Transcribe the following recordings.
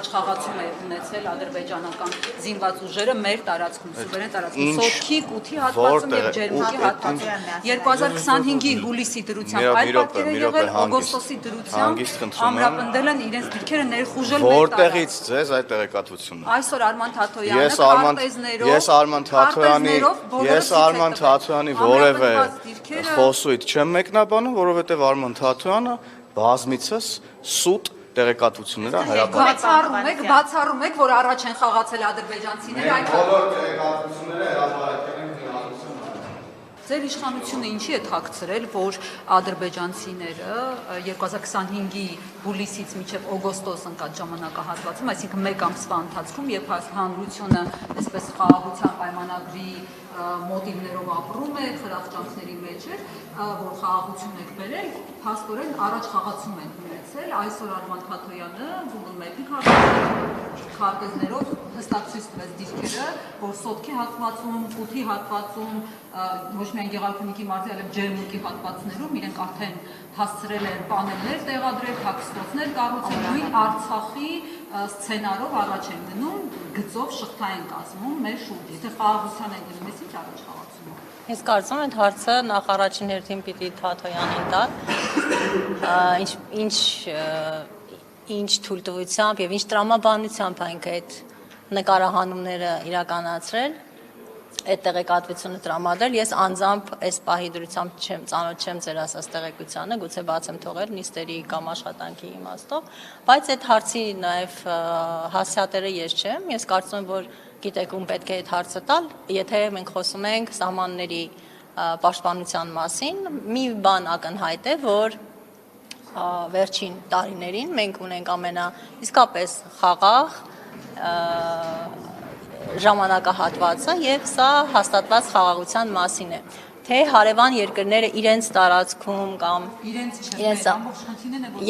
առաջ խաղացում է ունեցել ադրբեջանական զինված ուժերը մեր տարածքում, սուվերեն տարածքում, Սոտքի, Կութի հատվածում եւ Ջերմուկի հատվածում։ 2025-ի հուլիսի դրությամբ, այլ պատկեր է եղել օգոստոսի դրությամբ, ամրապնդել են իրենց դիրքերը ներխուժել մեր տարածքում։ Որտեղից ձեզ այդ տեղեկատվությունը։ Այսօր Արման Թաթոյանը Ես Արման Թաթոյանի որևէ խոսույթ չեմ մեկնաբանում, որովհետև Արման Թաթոյանը բազմիցս սուտ տեղեկատվություններ հրապարակել։ Բացառում եք, որ առաջ են խաղացել ադրբեջանցիները, այդ բոլոր տեղեկատվությունները հրապարակել են քննադատությունը։ Ձեր իշխանությունը ինչի է թաքցրել, որ ադրբեջանցիները 2025-ի հուլիսից մինչև օգոստոս ընկած ժամանակահատվածում, այսինքն մեկ ամսվա ընթացքում, երբ հանրությունը այսպես խաղաղության պայմանագրի մոտիվներով ապրում է, խրախճանքների մեջ էր, որ խաղաղություն եք բերել, փաստորեն առաջ խաղացում են ունեցել, այսօր Արման Թաթոյանը մեկ քարտեզներով հստակ ցույց տվեց դիրքերը, որ Սոտքի հատվածում, Կութի հատվածում, ոչ միայն Գեղարքունիքի մարզի, այլև Ջերմուկի հատվածներում իրենք արդեն հասցրել են պանելներ տեղադրել, հագստոցներ կառուցել, նույն Արցախի սցենարով առաջ են գնում, գծով շղթա են կազմում մեր շուրջը, եթե խաղաղության են գնում, ինչ առաջ խաղացում։ Ես կարծում եմ, այդ հարցը նախ առաջին հերթին պիտի Թաթոյանին տալ, ինչ թույլտվությամբ եւ ինչ տրամաբանությամբ այնք այդ նկարահանումները իրականացրել, այդ տեղեկատվությունը տրամադրել, ես անձամբ այս պահի դրությամբ ծանոթ չեմ ձեր ասած տեղեկությանը, գուցե բաց եմ թողել նիստերի կամ աշխատանքի իմաստով, բայց այդ հարցի նաեւ հասցեատերը ես չեմ, ես կարծում եմ, որ գիտեք ում պետք է այդ հարցը տալ, եթե մենք խոսում ենք սահմանների պաշտպանության մասին, մի բան ակնհայտ է, որ վերջին տարիներին մենք ունենք իսկապես խաղաղ ժամանակահատվածը եւ սա հաստատված խաղաղության մասին է թե հարևան երկրները իրենց տարածքում կամ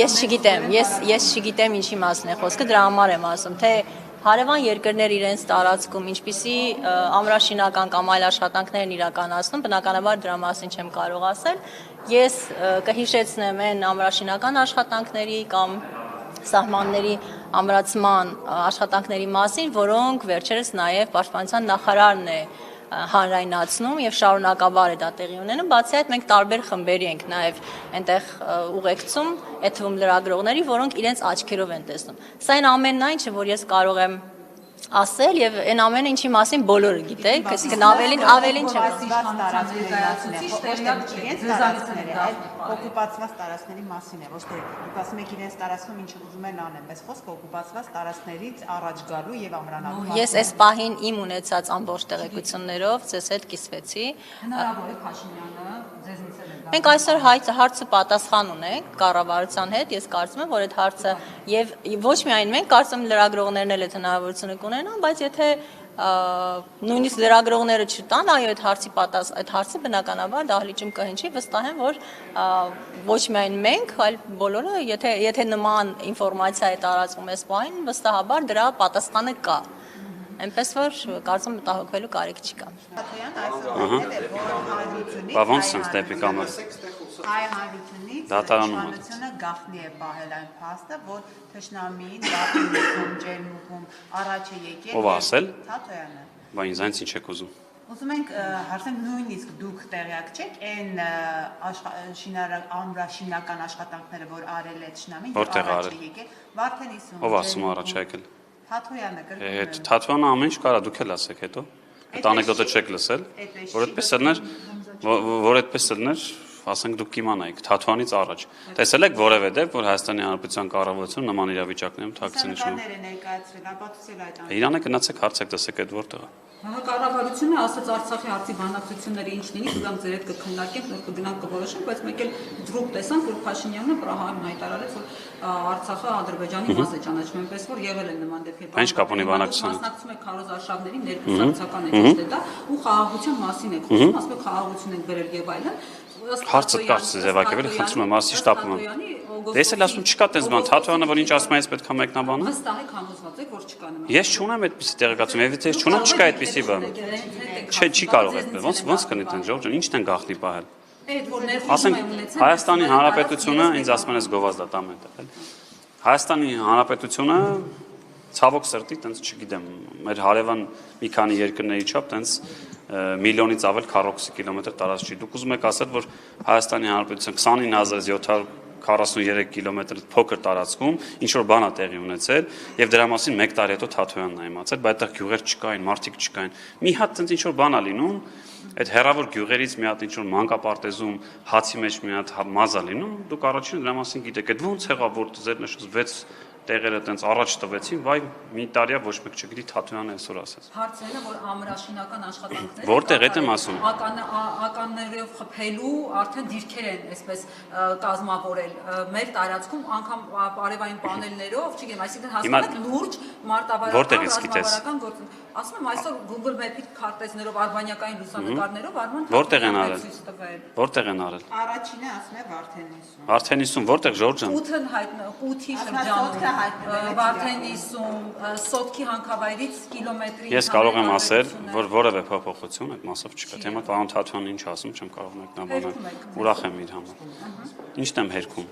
ես չգիտեմ ինչի մասին է խոսքը դրա համար եմ ասում թե հարևան երկրներ իրենց տարածքում ինչպիսի ամրաշինական կամ այլ աշխատանքներ են իրականացնում բնականաբար դրա մասին չեմ կարող ասել ես կհիշեցնեմ այն ամրաշինական աշխատանքների կամ սահմանների ամրացման աշխատանքների մասին, որոնք վերջերս նաև պաշտպանության նախարարն է հանրայնացնում եւ շարունակաբար է դա տեղի ունենում, բացի այդ մենք տարբեր խմբերի ենք նաև այնտեղ ուղեկցում, այդ թվում լրագրողների, որոնք իրենց աչքերով են տեսնում։ Սա այն ամենն այն, ինչ որ ես կարող եմ ասել եւ այն ամենը ինչի մասին բոլորը գիտեք, այսինքն ավելին չեմ օկուպացված տարածքների մասին է, ոչ թե դուք ասում եք իրենց տարածքում ինչ ուզում են անեն, բայց խոսքը օկուպացված տարածքներից առաջ գալու եւ ամրանալու։ Ես այս պահին իմ ունեցած ամբողջ տեղեկություններով ձեզ հետ կիսվեցի։ Հնարավոր է Փաշինյանը ձեզնից էլ է։ Մենք այսօր հարցը պատասխան ունենք կառավարության հետ, ես կարծում եմ, որ այդ հարցը եւ ոչ միայն մենք, կարծում եմ լրագրողներն էլ այդ հնարավորությունը կունենան, բայց եթե նույնիսկ լրագրողները չտան, այո, այդ հարցը բնականաբար դահլիճում կհնչի, վստահ եմ, որ ոչ միայն մենք, այլ բոլորը, եթե նման ինֆորմացիա է տարածվում այս պահին, վստահաբար դրա պատասխանը կա։ Այնպես որ կարծում մտահոգվելու կարիք չկա։ Բա ոնց sense դեպի կամեր։ Հայ հանրությունից իշխանությունը գաղտնի է պահել այն փաստը, որ թշնամին Բաքվում, Ջերմուկում առաջ է եկել։ Ով ասել։ Թաթոյանը։ Բա ինձ ինչ եք ուզում։ Ուզում ենք հարցենք նույնիսկ դուք տեղյակ չեք այն ամրաշինական աշխատանքները, որ արել է թշնամին, առաջ է եկել Վարդենիսում։ Ով ասում առաջ է եկել։ Թաթոյանը գրում է։ Թաթոյանը ամեն ինչ կարա դուք էլ ասեք հետո։ Այդ անեկդոտը չեք լսել, որ այդպես ելներ, ասենք դուք կիմանայիք Թաթոյանից առաջ։ Տեսել եք որևէ դեպք, որ Հայաստանի Հանրապետության կառավարությունը նման իրավիճակներում թաքցնի շնորհիվ։ Իրանը գնացեք հարցեք տեսեք այդ որտեղ է։ Կառավարությունը ասաց Արցախի հարցի բանակցությունները ինչ լինի, դրանք ձեր հետ կքննարկենք, նոր կգնանք կորոշենք, բայց մեկ էլ դրուկ տեսանք, որ Փաշինյանը Պրահայում հայտարարեց, որ Արցախը Ադրբեջանի մաս է ճանաչում, այնպես որ եղել են նման դեպքեր։ Ինչ կապ ունի բանակցությունը։ Մասնակցում եք քարոզարշավների ներկուսակցական էջը դա ու խաղաղության մասին եք խոսում, ասում եք խաղաղություն եք բերել եւ այլն։ Հարցը կարծես ձևակերպել, խնդրում եմ ասի շտապում եմ։ Ես էլ ասում չկա տես բան, Թաթոյանը որ ինչ ասում է, ես պետք է մեկնաբանեմ։ Վստահ եք համոզված եք, որ չկա նման։ Ես չունեմ այդպիսի տեղեկատվություն, եւ եթե ես չունեմ, չկա այդպիսի բան։ Չի կարող այդպես։ Ոնց կնի տեն Ժորժ, ի՞նչն են գաղտնի պահել։ Ասենք Հայաստանի Հանրապետությունը ինձ ասում են ես գովազդատամ են տվել։ Հայաստանի Հանրապետությունը ցավոք սրտի տենց չգիտեմ, մեր հարևան մի քանի երկրների չափ տենց միլիոնից ավել քառակուսի կիլոմետր տարածք չի։ Դուք ուզում եք ասել, որ Հայաստանի Հանրապետության 29743 կիլոմետր փոքր տարածքում ինչ որ բան է տեղի ունեցել եւ դրա մասին 1 տարի հետո Թաթոյանն է իմացել, բայց այդտեղ գյուղեր չկային, մարդիկ չկային։ Մի հատ տենց ինչ որ բան է լինում, այդ հերավոր գյուղերից մի հատ ինչ որ մանկապարտեզում հացի մեջ մի հատ մազ է լինում, դուք առաջին դրա մասին գիտեք, այդ ո՞նց եղավ, որ ձեր նշած 6 տեղերը տենց առաջ տվեցին, վայ մի տարիա ոչ մեկ չգիտի Թաթոյանը այսօր ասեց։ Հարցն է, որ ամրաշինական աշխատանքները Որտեղ է դեմ ասում։ ականներով խփելու արդեն դիրքեր են այսպես կազմավորել մեր տարածքում անգամ արևային պանելներով, չգիտեմ, այսինքն հասնում եք լուրջ մարտավարական գործ։ Ասում եմ այսօր Google Map-ի քարտեզներով արբանյակային լուսանկարներով Արման Որտեղ են արել։ Որտեղ են արել։ Առաջինը ասում է Վարդենիսում։ Վարդենիսում որտեղ Ժորժ ջան։ Կութի շրջանում Վարդենիսում Սոտքի հանքավայրից կիլոմետրի Ես կարող եմ ասել, որ որևէ փոփոխություն այդ մասով չկա։ Թե հիմա պարոն Թաթոյանն ինչ ասում, չեմ կարող մեկնաբանել։ Ուրախ եմ իր համար։ Ինչն եմ հերքում։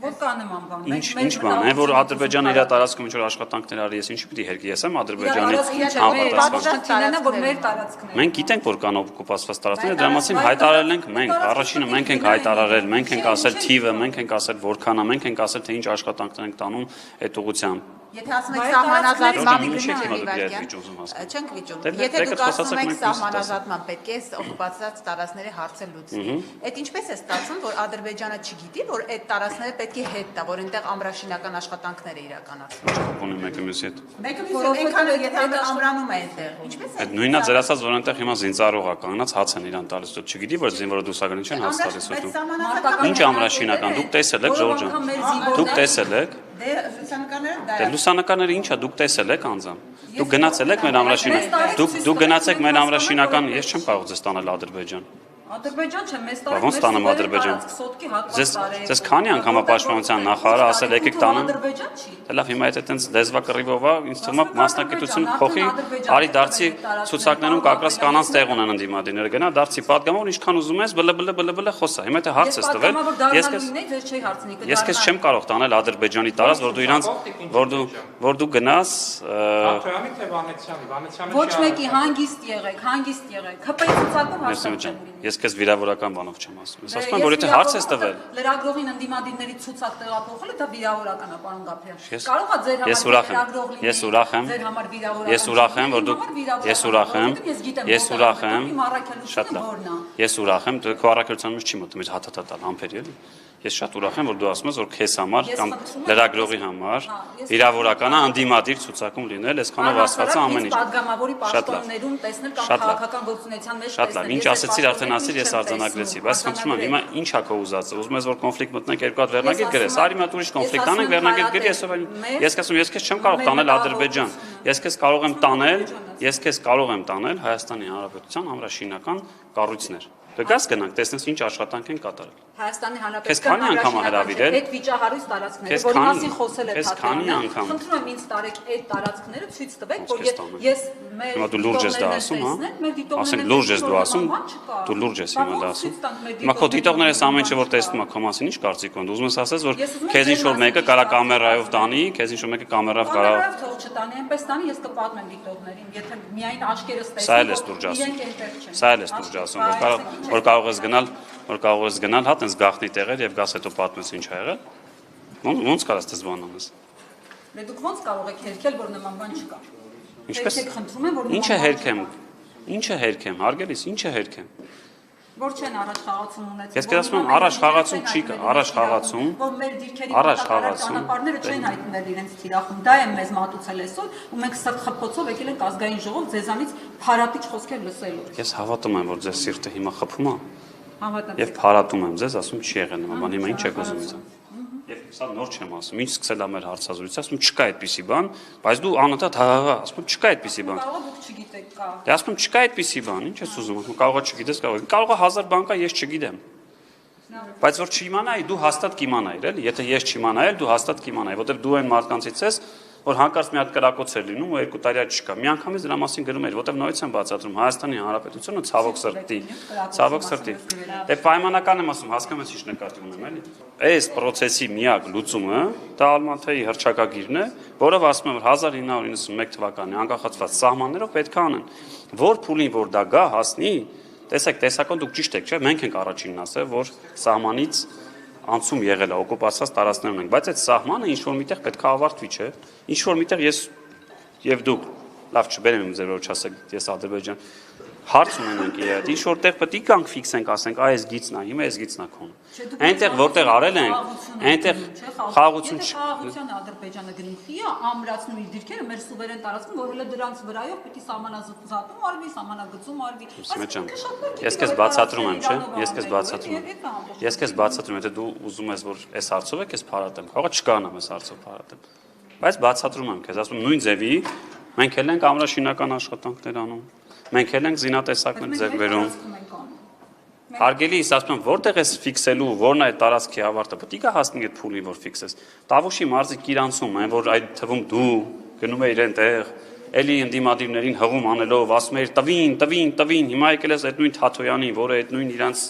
Որ կանեմ անվան։ Ինչ բան, այն որ Ադրբեջանը իր տարածքում ինչ որ աշխատանքներ արի, ես ինչ պիտի հերկի, ես եմ Ադրբեջանի համապատասխան որ մեր տարածքները։ Մենք գիտենք, որ կան օկուպացված տարածքներ, դրա մասին հայտարարել ենք մենք, առաջինը մենք ենք հայտարարել, մենք ենք ասել թիվը, մենք ենք ասել որքան է, մենք ենք ասել թե ինչ աշխատանքներ ենք տանում այդ ուղղությամբ։ Եթե ասում եք սահմանազատման չենք վիճում։ Եթե դուք ասում եք սահմանազատման պետք է օկուպացված տարածքների հարցը լուծվի։ Այդ ինչպես է ստացվում, որ Ադրբեջանը չգիտի, որ այդ տարածքները պետք է հետ տա, որ այնտեղ ամրաշինական աշխատանքներ է իրականացվում։ Ունի մեկը մյուսի հետ։ Մեկը մյուսի այնքան եթե ամրանում է այնտեղ։ Ինչպես է։ Այդ նույնը ձեր ասած, որ այնտեղ հիմա զինծառող է կանգնած, հաց են իրան տալիս, դու չգիտի, որ զինվորը դուսականի չեն հաց տալիս ու։ Ինչ ամրաշինական, դուք տեսել եք Ժորժ ջան։ Դուք տեսել եք։ Դե լուսանկարները ինչա դուք տեսել եք անձամբ։ Դուք գնացել եք մեր ամրաշինական։ Դուք գնացեք մեր ամրաշինական, ես չեմ կարող ձեզ տանել Ադրբեջան։ Ադրբեջան չէ, մեզ տարածք Ոնց տանեմ Ադրբեջան։ Ձեզ քանի անգամ պաշտպանության նախարարը ասել եկեք տանեմ։ Դե լավ, հիմա եթե այտենց լեզվակռիվով է, ինձ թվում է մասնակցություն փոխի, արի դարձի ցուցակներում կակրած կանանց տեղ ունեն ընդդիմադիրները, գնա դարձի պատգամավոր ինչքան ուզում ես, բլբլբլբլ խոսա։ Հիմա եթե հարց ես տվել, ես քեզ չեմ կարող տանել Ադրբեջանի տարած, որ դու իրանց որ դու գնաս Թաթոյանի թե Վանեցյանի, Ոչ մեկի հանգիստ եղեք։ ՀՊ-ի ցուցակով հարցակում։ Ես քեզ վիրավորական բանով չեմ ասում։ Ես ասում եմ, որ եթե հարց ես տվել, լրագրողին ընդդիմադիրների ցուցակ տեղափոխելը դա վիրավորական է, պարոն Գաբրիել։ Կարող է ձեր համար Ես ուրախ եմ, քո առաքելության մեջ չի մտնում այդ հաթաթատալ համբերի էլի։ Ես շատ ուրախ եմ, որ դու ասում ես, որ քեզ համար կամ լրագրողի համար վիրավորական է ընդդիմադիր ցուցակում լինել, այսքանով ասվածը ամեն ինչ։ Պատգամավորի պաշտոններում տեսնել կամ քաղաքական գործունեության մեջ տեսնել։ Շատ լավ, ինչ ասեցիր արդեն ասիր, ես արձանագրեցի, բայց խնդրում եմ, հիմա ինչ է քո ուզածը։ Ուզում ես որ կոնֆլիկտ մտնենք երկու հատ վերնագիր գրես, արի մատ ուրիշ կոնֆլիկտ անենք, վերնագիր գրի, ես ասում, ես քեզ չեմ կարող տանել Ադրբեջան։ Ես քեզ կարող եմ տանել Հայաստանի Հանրապետության ամրաշինական կառույցներ։ Դու գաս գնանք, տեսնես ինչ աշխատանք են կատարել։ Հայաստանի Քեզ քանի անգամ հրավիրել։ Այդ վիճահարույց տարածքները, որի մասին խոսել է Թաթոյանը։ Խնդրում եմ ինձ տարեք այդ տարածքները ցույց տվեք, որ ես մեր դու լուրջ ես դա ասում, հա։ Ասենք լուրջ ես դու ասում, դու լուրջ ես հիմա դա ասում։ Հիմա քո դիտողներս ամեն ինչ որ տեսնում է, քո մասին ինչ կարծիք ունեն։ Ուզում ես ասես, որ քեզ ինչ որ մեկը կարա կամերայով տանի, քեզ ինչ որ մեկը կամերայով կարա։ Թող չտանի, այնպես տանի, ես կպատմեմ դիտողներին, եթե միայն աչքերս տեսնեն։ Սա էլ ես դուրջ ասում, որ կարող ես գնալ, հա տենց գախնի տեղեր եւ գաս հետո պատմես ինչ ա եղել։ Ոնց կարաս դες բան անես։ Դե դուք ոնց կարող եք հերքել, որ նման բան չկա։ Ինչպես խնդրում եմ, որ Ինչը հերքեմ, հարգելիս, ինչը հերքեմ։ Որ չեն առաջ խաղացում ունեցել։ Ես կասում եմ առաջ խաղացում չի կա, առաջ խաղացում։ Որ մեր դիրքերի ճանապարհները չեն հայտնվել իրենց թիրախում։ Դա է մեզ մատուցել այսօր, ու մենք սրտխփոցով եկել ենք ազգային ժողով ձեզանից փարատիչ խոսքեր լսելու։ Ես հավատում եմ, որ ձեր սիրտը հիմա խփում է։ Հավատացեք։ Եվ փարատում եմ ձեզ, ասում չի եղել նման բան, հիմա ինչ եք ուզում ինձ։ Եվ սա նոր չեմ ասում, ինչ սկսել է մեր հարցազրույցը, ասում չկա այդպիսի բան, բայց դու անընդհատ հա, ասում չկա այդպիսի բան։ Կարող դուք չգիտեք կա։ Դե ասում չկա այդպիսի բան, ինչ ես ուզում, կարող է չգիտես, կարող է 1000 բան կա, ես չգիտեմ։ Բայց որ չիմանայի, դու հաստատ կիմանայիր, էլի, եթե ես չիմանայի, դու հաստատ կիմանայի, որտեղ դու այն մարդկանցից ես, որ հանկարծ մի հատ կրակոց էր լինում ու 2 տարի չկա։ Մի անգամից դրա մասին գրում էր, որտեղ նորից են բացատրում Հայաստանի Հանրապետությունը ցավոք սրտի։ Դե պայմանական եմ ասում, հասկանում ես ինչ նկատի ունեմ, էլի։ Այս process-ի միակ լուծումը դա Ալմաթայի հռչակագիրն է, որով ասում է, որ 1991 թվականի անկախացված սահմաններով պետք է անեն։ Որ փուլին որ դա գա, հասնի, տեսեք, տեսական դուք ճիշտ եք, չէ՞, մենք ենք առաջինն ասել, որ սահմանից անցում եղել է օկուպացված տարածքներում ենք, բայց այդ սահմանը ինչ որ միտեղ պետք է ավարտվի, չէ՞։ Ինչ որ միտեղ ես եւ դուք լավ չբերեմ իմ ձեր որ չասեք, ես Ադրբեջան հարց ունենանք իրար, ինչ որտեղ պետք է կանք ֆիքսենք, ասենք, այս գիծն է, հիմա այս գիծն է քոն։ Այնտեղ որտեղ արել ենք, այնտեղ խաղաղություն խաղաղության Ադրբեջանը գնի է ամրացնում իր դիրքերը մեր սուվերեն տարածքում, որ հենց դրանց վրայով պիտի սահմանազատում արվի, սահմանագծում արվի։ Ես քեզ բացատրում եմ, չէ՞։ Ես քեզ բացատրում, եթե դու ուզում ես որ այս հարցով ես փարատեմ, կարող է չկանամ այս հարցով փարատեմ։ Բայց բացատրում եմ քեզ, ասում նույն ձևի մենք էլ ենք ամրաշինական աշխատանքներ անում։ Մենք էլ ենք զինատեսակներ ձեռք բերում։ Հարգելիս, ասում եմ, որտեղ ես ֆիքսելու, որն է այդ տարածքի ավարտը, պետք է հասնի այդ փուլին, որ ֆիքսես։ Տավուշի մարզիկ իրանցում են, որ այդ թվում դու գնում ես իրենտեղ, էլի ընդդիմադիրներին հղում անելով, ասում ես տվին, հիմա եկել ես այդ նույն Թաթոյանին, որը այդ նույն իրանց,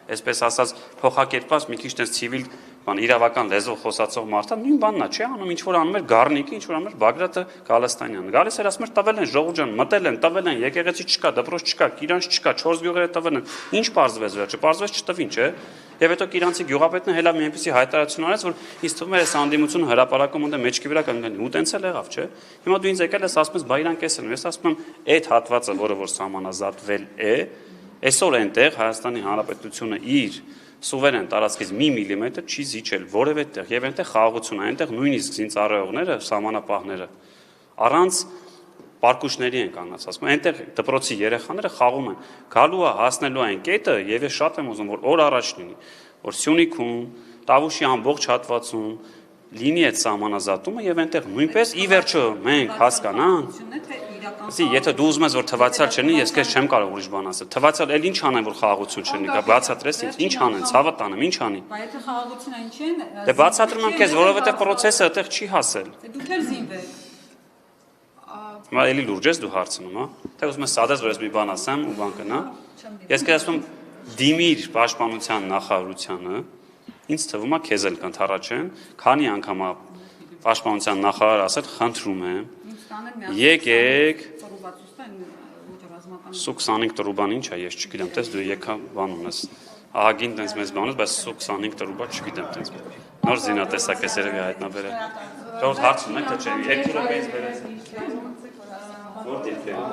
այսպես ասած, փոխակերպված մի քիչ տես ցիվիլ իրավական լեզվով խոսացող մարդը նույն բանն է, չէ՞, անում ինչ որ անում էր Գառնիկը, ինչ որ անում էր Բագրատը Գալստանյանը։ Գալիս էր ասում էր տվել են Ժողովուրդ ջան, մտել են, տվել են, եկեղեցի չկա, դպրոց չկա, Կիրանց չկա, 4 գյուղերը տվել են։ Ինչ պարզվեց վերջը, պարզվեց չտվին, չէ՞։ Եվ հետո Կիրանցի գյուղապետն հելա մի այնպեսի հայտարարություն արեց, որ ինձ թվում է այս անդիմությունը հրապարակում ունდა մեջքի վրա կանգնի, ու տենց էլ եղավ, չէ։ Հիմա դու ինձ եկել ես ասում ես բայ իրանք էս են, ես ասում եմ այդ հատվածը, որը որ սահմանազատվել է, այսօր այնտեղ Հայաստանի Հանրապետությունը իր սուվերեն տարածքից մի միլիմետր չի զիջել որևէ տեղ եւ այնտեղ խաղաղություն է, այնտեղ նույնիսկ զինծառայողները, սահմանապահները առանց պարկուշների են կանգնած, ասում այնտեղ դպրոցի երեխաները խաղում են, գալու է հասնելու այն կետը եւ ես շատ եմ ուզում որ օր առաջ լինի, որ Սյունիքում, Տավուշի ամբողջ հատվածում լինի այդ սահմանազատումը եւ այնտեղ նույնպես ի վերջո մենք հասկանանք եթե դու ուզում ես որ թվացial չլինի, ես քեզ չեմ կարող ուրիշ բան ասել։ Թվացial էլ ինչ անեն որ խաղաղություն չլինի, կա բացատրես ինձ, ինչ անեն, ցավը տանեմ, ինչ անի։ Բայց եթե խաղաղությունը ինչ են, դե բացատրում եմ քեզ, որովհետեւ process-ը այդտեղ չի հասել։ Դուք էլ զինվեք։ Հիմա էլի լուրջ ես դու հարցնում, հա։ Թե ուզում ես սադես որ ես մի բան ասեմ ու բան կնա։ Ես քեզ ասում դիմիր պաշտպանության նախարարությանը, ինձ թվում է քեզ էլ կընթառաջեն, քանի անգամ պաշտպանության նախարար ասել, խնդրում եմ եկեք Սու 25 տրուբան ինչ է, ես չգիտեմ, տես դու եկա բան ունես ահագին տենց մեծ բան ունես, բայց Սու 25 տրուբա չգիտեմ տենց նոր զինատեսակ ես երևի հայտնաբերել Ժողովուրդ հարց ունեք, թե չէ, 2 րոպեից բերես Որ դիրքերում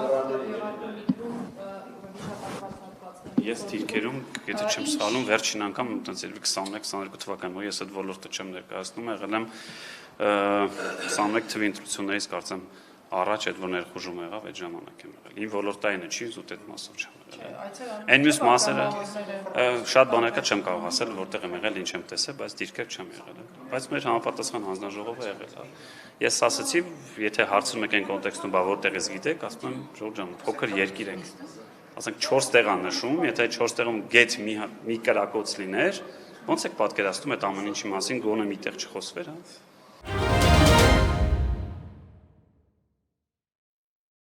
Ես դիրքերում, եթե չեմ սխալում, վերջին անգամ տենց 21-22 թվականին, որ ես այդ ոլորտը չեմ ներկայացնում, եղել եմ 21 թվի ընտրություններից կարծեմ առաջ այդ որ ներխուժում եղավ այդ ժամանակ եմ եղել։ Իմ ոլորտայինը չի, զուտ այդ մասով չեմ եղել։ Այն մյուս մասերը շատ բաներ կա չեմ կարող ասել, որտեղ եմ եղել, ինչ եմ տեսել, բայց դիրքեր չեմ եղել։ Բայց մեր համապատասխան հանձնաժողովը եղել է։ Ես ասացի, եթե հարցում եք այն կոնտեքստում, բա որտեղ ես գիտեք, ասում եմ, Ժողովուրդ ջան, փոքր երկիր ենք։ Ասենք 4 տեղ է նշում, եթե 4 տեղում գետ մի կրակոց լիներ, ո՞նց եք պատկերացնում այդ ամեն ինչի մասին, գոնե մի տեղ չխոսվեր, հա։